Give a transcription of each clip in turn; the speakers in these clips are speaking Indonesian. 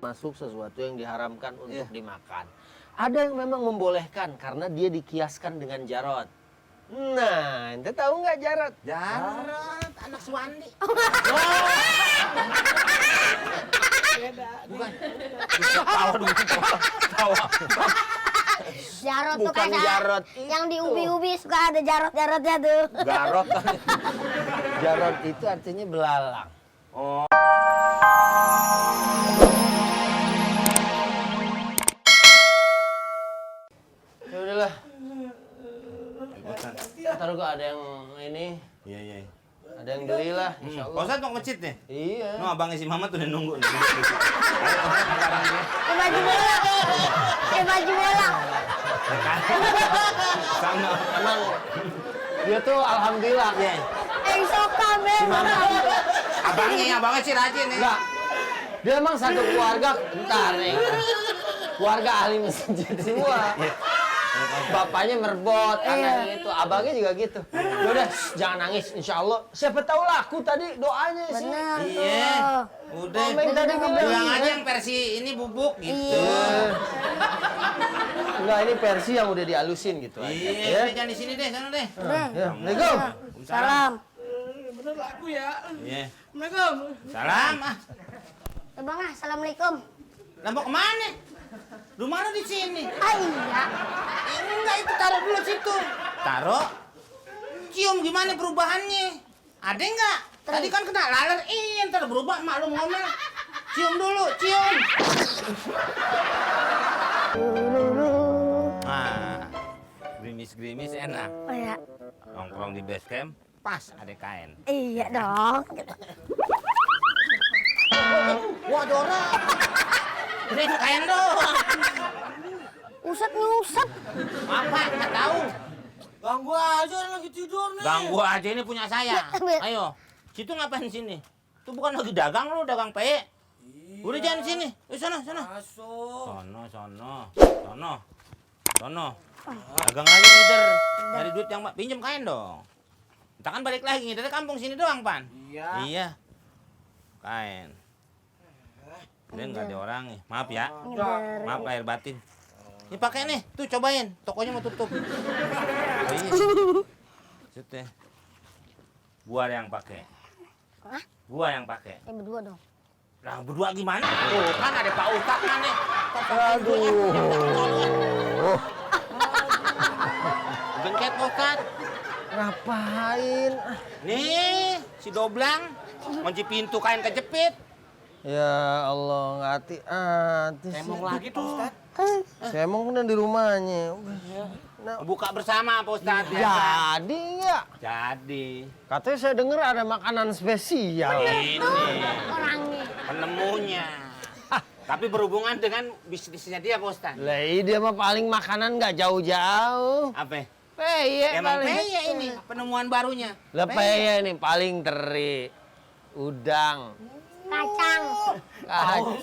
termasuk sesuatu yang diharamkan untuk dimakan. Ada yang memang membolehkan karena dia dikiaskan dengan jarot. Nah, ente tahu nggak jarot? Jarot, anak Suwandi. Bukan. Tawa. Jarot tuh Bukan kayak jarot yang di itu. ubi-ubi suka ada jarot-jarotnya tuh. Garot. Jarot itu artinya belalang. Oh. Ya udahlah. Ntar gua ada yang ini, Iya, iya. ada yang belilah, insya Pak Allah. Ustadz mau ke masjid nih? Iya. No, abangnya si Mamat udah nunggu nih. Ayo, Ustadz, sekarang dia. Baju bola. Baju bola. Sana. Emang dia tuh alhamdulillah. Iya. Soka memang. Abangnya sih rajin nih. Enggak. Dia emang satu keluarga, bentar nih. Keluarga ahli masjid semua. Bapaknya merbot, anaknya itu, abangnya juga gitu. Yaudah, jangan nangis, insya Allah. Siapa tahu laku tadi doanya sih. Benar Iya. tuh. Udah. Komeng tadi gua bilang. Bilang aja yang versi ini bubuk gitu. Enggak, ini versi yang udah dihalusin gitu aja. Iya, udah jangan di sini deh, sana deh. Ya, Assalamualaikum. Salam. Bener laku ya. Iya. Assalamualaikum. Salam. Bang, assalamualaikum. Lah mau kemana? Rumah lu di sini. Ah iya. Enggak, itu taruh dulu situ. Taruh. Cium gimana perubahannya? Ada enggak? Tadi kan kena laler, ntar berubah mak lu ngomel. Cium dulu, cium. Nah, gerimis-gerimis enak. Oh ya. Nongkrong di base camp, pas ada kain. Iya dong. Wah, Dora. Ini kain doang. Usap nyusap. Apa? Nggak tahu. Ganggu aja orang lagi tidur nih. Ganggu aja ini punya saya. Ayo, situ ngapain sini? Itu bukan lagi dagang lu, dagang peye. Udah jangan sini. Sana, sana. Masuk. Sono. Dagang lagi ngider. Nyari duit yang pinjam kain dong. Kita kan balik lagi ngider kampung sini doang, Pan. Iya. Kain. Ini nggak ada orang nih. Maaf ya. Maaf lahir batin. Ini pakai nih, tuh cobain. Tokonya mau tutup. Oh, iya. Sete. Gua yang pakai. Hah? Gua yang pakai. Berdua dong. Lah berdua gimana? Tuh kan ada Pak Ustadz kan nih. Aduh. Gengket Pak Ustadz. Ngapain? Nih, si Doblang kunci pintu kain kejepit. Ya Allah, hati-hati sih. Emang lagi Pak Ustadz. Saya emang kan di rumahnya. Nah, Buka bersama Pak Ustadz. jadi nggak? Jadi. Katanya saya dengar ada makanan spesial. Ini Orangnya. penemunya. Tapi berhubungan dengan bisnisnya dia Pak Ustadz. Lah dia mah paling makanan nggak jauh-jauh. Apa? Peye Emang paling. peye ini penemuan barunya. Lah peye nih paling teri. Udang. Kacang.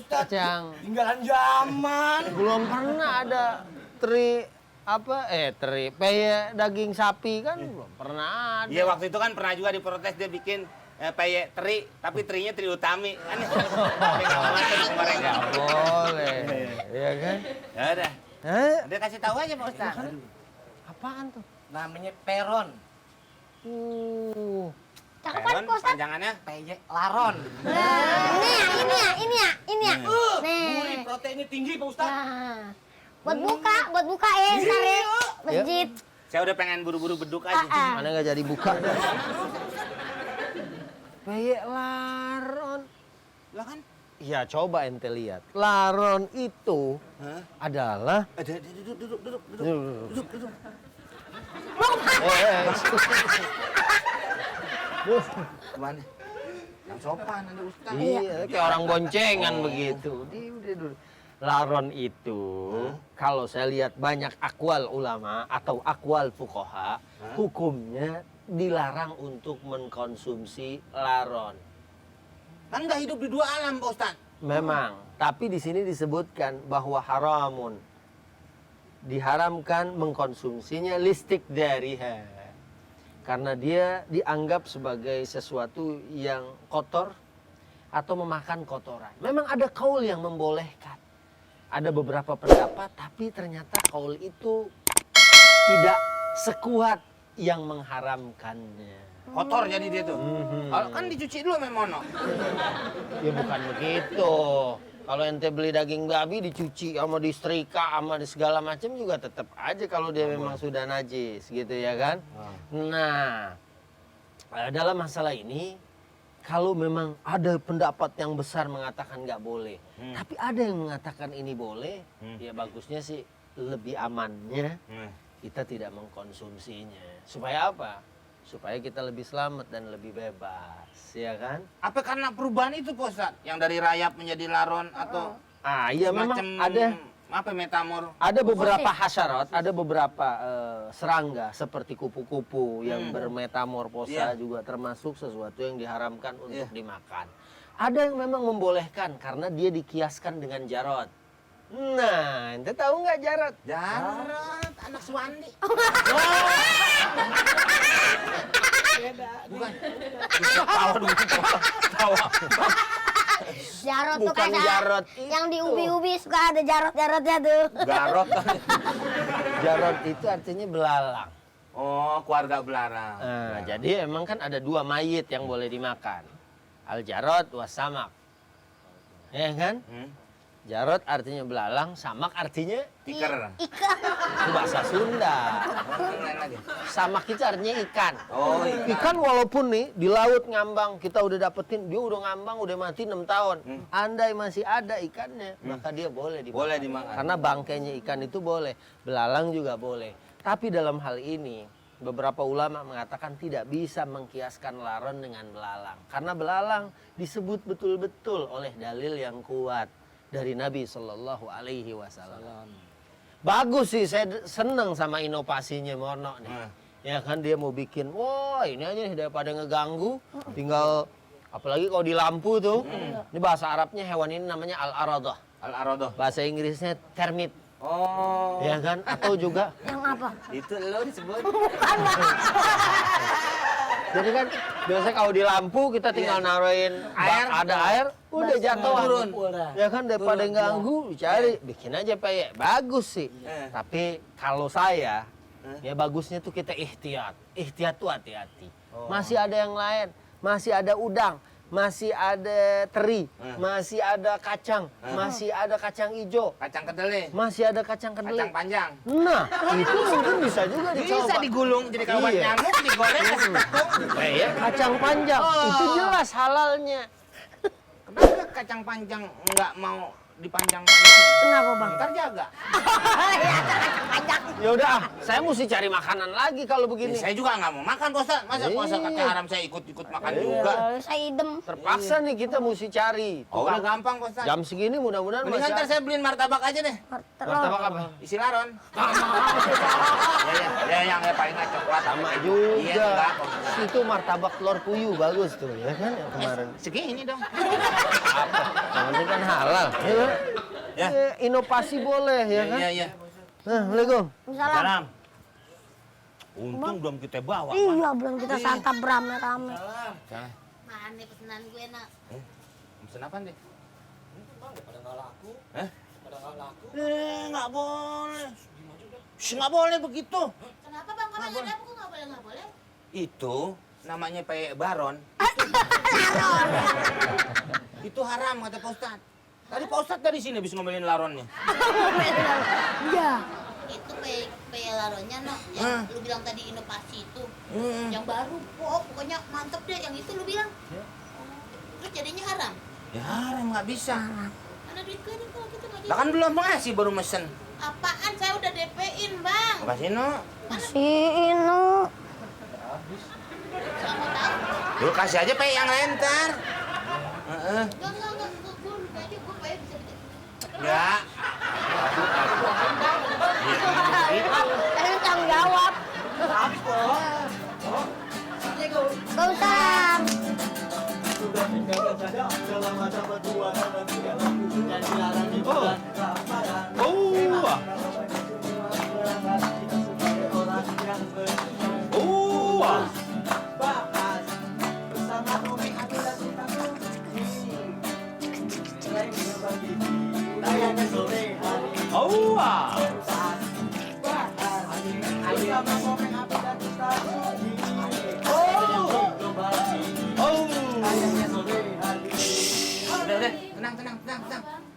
Kacang. Tinggalan zaman. Belum pernah ada teri peye daging sapi kan belum pernah ada. Iya waktu itu kan pernah juga diprotes dia bikin peye teri, tapi terinya teri utami. Kan Nggak boleh. Iya kan? Ya udah. Hah? Dia kasih tahu aja Pak Ustadz. Apaan tuh? Namanya peron. Cakep kan Peron Pak Ustadz? panjangannya. Peye laron. Ini ya. Nih. Gurih, proteinnya tinggi Pak Ustadz. Nah. Buat buka ya ntar ya. Masjid. Saya udah pengen buru-buru beduk aja. Mana nggak jadi buka dah. Peye laron. Lah kan? Ya coba ente lihat. Laron itu adalah duduk. Kemana? Yang sopan ada Ustadz. Iya, kayak orang boncengan begitu. Udah dulu. Laron itu, kalau saya lihat banyak akwal ulama atau akwal fuqaha, hukumnya dilarang untuk mengkonsumsi laron. Kan nggak hidup di dua alam Pak Ustadz. Memang, tapi di sini disebutkan bahwa haramun. Diharamkan mengkonsumsinya listik dariha. Karena dia dianggap sebagai sesuatu yang kotor atau memakan kotoran. Memang ada kaul yang membolehkan. Ada beberapa pendapat, tapi ternyata kaul itu tidak sekuat yang mengharamkannya. Kotor jadi dia tuh. Kalau kan dicuci dulu memono. Ya bukan begitu. Kalau ente beli daging babi dicuci sama disetrika sama di segala macam juga tetap aja kalau dia memang sudah najis gitu ya kan. Nah, dalam masalah ini kalau memang ada pendapat yang besar mengatakan nggak boleh, tapi ada yang mengatakan ini boleh, ya bagusnya sih lebih amannya kita tidak mengkonsumsinya. Supaya apa? Supaya kita lebih selamat dan lebih bebas, ya kan? Apa karena perubahan itu Pak Ustadz? Yang dari rayap menjadi laron atau Iya memang semacam ada. apa metamor? Ada beberapa hasyarat, ada beberapa serangga seperti kupu-kupu yang bermetamorfosa juga termasuk sesuatu yang diharamkan untuk dimakan. Ada yang memang membolehkan karena dia dikiaskan dengan jarot. Nah, ente tahu nggak jarot? Jarot, anak Suwandi. Bukan. Tawa dulu, tawa. Jarot tuh Bukan kan jarot yang di itu. ubi-ubi suka ada jarot-jarotnya tuh. Garot. Jarot itu artinya belalang. Oh, keluarga belarang. Nah, jadi emang kan ada dua mayit yang boleh dimakan. Al-jarot was-samak. Ya kan? Jarot artinya belalang, samak artinya Tiker. Ikan. itu bahasa Sunda. Lain lagi. Samak itu artinya ikan. Oh, Ikan walaupun nih di laut ngambang, kita udah dapetin, dia udah ngambang, udah mati 6 tahun. Andai masih ada ikannya, maka dia boleh dimakan. Boleh dimakan. Karena bangkainya ikan itu boleh, belalang juga boleh. Tapi dalam hal ini, beberapa ulama mengatakan tidak bisa mengkiaskan laron dengan belalang. Karena belalang disebut betul-betul oleh dalil yang kuat dari Nabi Shallallahu Alaihi Wasallam. Bagus sih, saya seneng sama inovasinya Morno nih. Ya kan dia mau bikin, wah ini aja nih daripada ngeganggu, tinggal apalagi kalau di lampu tuh. Ini bahasa Arabnya hewan ini namanya al-aradah. Al-Aradoh. Bahasa Inggrisnya termit. Oh. Ya kan? Atau juga Yang apa? Itu lo disebut. jadi kan biasanya kalau di lampu kita tinggal naruhin Air. ada air, udah jatuh turun. Ya kan daripada ganggu, cari bikin aja peyek. Bagus sih. Tapi kalau saya ya bagusnya tuh kita ihtiyat. Ihtiyat tuh hati-hati. Masih ada yang lain, masih ada udang, masih ada teri, masih ada kacang, masih ada kacang hijau, Kacang kedelai. masih ada kacang kedelai. Kacang panjang. Nah, itu mungkin bisa juga dicoba. Bisa digulung jadi kawan Iya. nyamuk, digoreng kasih tepung. Ya, kacang panjang itu jelas halalnya. Kenapa kacang panjang nggak mau dipanjang-panjang? Kenapa bang? Ntar jaga. Ya udah, saya mesti cari makanan lagi kalau begini. Saya juga nggak mau makan Pak Ustadz. Masa puasa Iya. kata haram saya ikut-ikut makan juga. Saya idem. Terpaksa nih kita mesti cari. Oh, udah gampang Pak Ustadz. Jam segini mudah-mudahan Mendingan masih ntar saya beliin martabak aja deh. martabak apa? Isi laron. Ya, yang paling nggak coklat Sama Iya, juga. enggak. Itu martabak telur puyuh bagus tuh ya kan yang kemarin. Segini dong. Apa? Yang penting kan halal. Ya kan? Ya. Inovasi boleh ya kan? Iya, iya. Nah, Assalamualaikum. Salam. Salam. Untung belum kita bawa. Pak. Iya belum kita santap rame-rame. Salah. Mana pesanan gue nak? Pesen apa deh? Pada nggak laku. Eh? Pada nggak laku. Nggak boleh. Nggak boleh begitu. Kenapa bang? Kalau ada aku nggak boleh? Itu namanya peyek baron. Itu haram kata Pak Ustadz. Tadi Pak Ustadz dari sini habis ngomelin laronnya. Iya. Itu laronnya no yang lu bilang tadi inovasi itu yang baru pokoknya mantep deh yang itu lu bilang terus jadinya haram Ya haram nggak bisa. mana duit gue nih kalau gitu nggak Lah kan belum ngasih baru mesen. apaan saya udah DP-in bang Makasih no. Masih ini. nggak mau tahu Lu kasih aja peyek yang lain ntar. enggak gue lupa aja gue pengen bisa bikin Enggak. Saya tanggung jawab. Waalaikumsalam. Bersama Komeng Api dan Ustaz Sugi. Oh. Ayahnya sore hari. Udah, tenang.